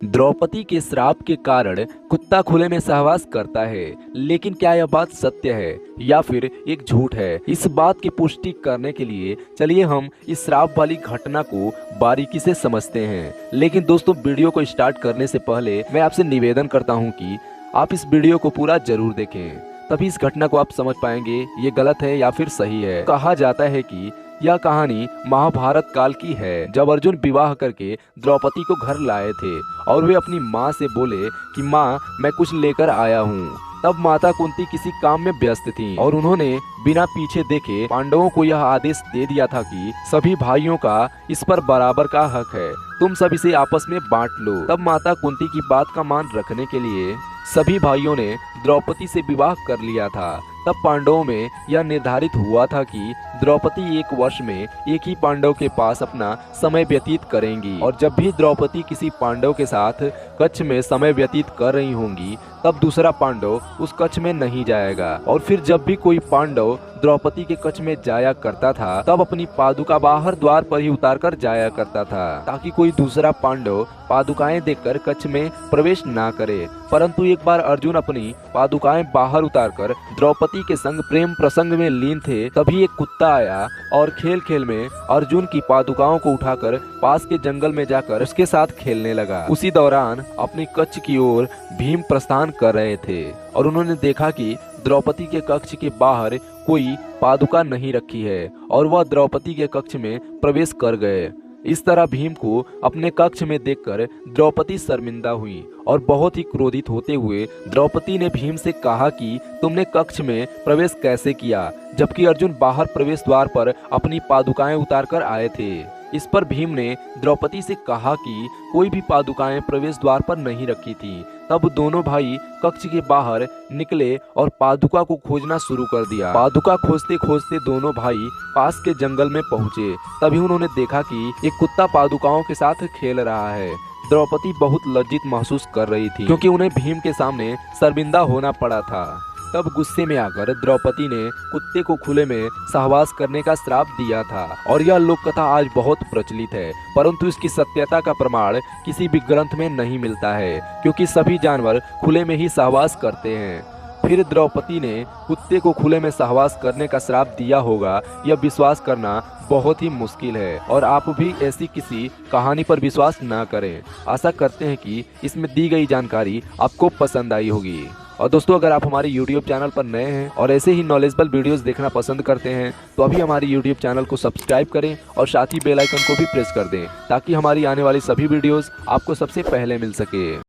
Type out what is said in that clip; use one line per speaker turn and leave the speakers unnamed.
द्रौपदी के श्राप के कारण कुत्ता खुले में सहवास करता है, लेकिन क्या यह बात सत्य है या फिर एक झूठ है? इस बात की पुष्टि करने के लिए चलिए हम इस श्राप वाली घटना को बारीकी से समझते हैं। लेकिन दोस्तों, वीडियो को स्टार्ट करने से पहले मैं आपसे निवेदन करता हूं कि आप इस वीडियो को पूरा जरूर देखें, तभी इस घटना को आप समझ पाएंगे ये गलत है या फिर सही है। कहा जाता है कि यह कहानी महाभारत काल की है, जब अर्जुन विवाह करके द्रौपदी को घर लाए थे और वे अपनी माँ से बोले कि माँ, मैं कुछ लेकर आया हूँ। तब माता कुंती किसी काम में व्यस्त थीं और उन्होंने बिना पीछे देखे पांडवों को यह आदेश दे दिया था कि सभी भाइयों का इस पर बराबर का हक है, तुम सब इसे आपस में बांट लो। तब माता कुंती की बात का मान रखने के लिए सभी भाइयों ने द्रौपदी से विवाह कर लिया था। तब पांडवों में यह निर्धारित हुआ था कि द्रौपदी 1 वर्ष में एक ही पांडव के पास अपना समय व्यतीत करेंगी, और जब भी द्रौपदी किसी पांडव के साथ कक्ष में समय व्यतीत कर रही होंगी, तब दूसरा पांडव उस कक्ष में नहीं जाएगा। और फिर जब भी कोई पांडव द्रौपदी के कक्ष में जाया करता था, तब अपनी पादुका बाहर द्वार पर ही उतार कर जाया करता था, ताकि कोई दूसरा पांडव पादुकाएं देखकर कक्ष में प्रवेश ना करे। परंतु एक बार अर्जुन अपनी पादुकाएं बाहर उतारकर द्रौपदी के संग प्रेम प्रसंग में लीन थे, तभी एक कुत्ता आया और खेल खेल में अर्जुन की पादुकाओं को उठाकर पास के जंगल में जाकर उसके साथ खेलने लगा। उसी दौरान अपनी कक्ष की ओर भीम प्रस्थान कर रहे थे और उन्होंने देखा कि द्रौपदी के कक्ष के बाहर कोई पादुका नहीं रखी है और वह द्रौपदी के कक्ष में प्रवेश कर गए। इस तरह भीम को अपने कक्ष में देखकर द्रौपदी शर्मिंदा हुई और बहुत ही क्रोधित होते हुए द्रौपदी ने भीम से कहा कि तुमने कक्ष में प्रवेश कैसे किया, जबकि अर्जुन बाहर प्रवेश द्वार पर अपनी पादुकाएं उतारकर आए थे। इस पर भीम ने द्रौपदी से कहा कि कोई भी पादुकाएं प्रवेश द्वार पर नहीं रखी थी। तब दोनों भाई कक्ष के बाहर निकले और पादुका को खोजना शुरू कर दिया। पादुका खोजते खोजते दोनों भाई पास के जंगल में पहुंचे। तभी उन्होंने देखा कि एक कुत्ता पादुकाओं के साथ खेल रहा है। द्रौपदी बहुत लज्जित महसूस कर रही थी, क्योंकि उन्हें भीम के सामने शर्मिंदा होना पड़ा था। तब गुस्से में आकर द्रौपदी ने कुत्ते को खुले में सहवास करने का श्राप दिया था, और यह लोक कथा आज बहुत प्रचलित है, परंतु इसकी सत्यता का प्रमाण किसी भी ग्रंथ में नहीं मिलता है, क्योंकि सभी जानवर खुले में ही सहवास करते हैं। फिर द्रौपदी ने कुत्ते को खुले में सहवास करने का श्राप दिया होगा, यह विश्वास करना बहुत ही मुश्किल है, और आप भी ऐसी किसी कहानी पर विश्वास ना करें। आशा करते हैं कि इसमें दी गई जानकारी आपको पसंद आई होगी। और दोस्तों, अगर आप हमारे YouTube चैनल पर नए हैं और ऐसे ही नॉलेजेबल वीडियोस देखना पसंद करते हैं, तो अभी हमारे YouTube चैनल को सब्सक्राइब करें और साथ ही बेल आइकन को भी प्रेस कर दें, ताकि हमारी आने वाली सभी वीडियोस आपको सबसे पहले मिल सके।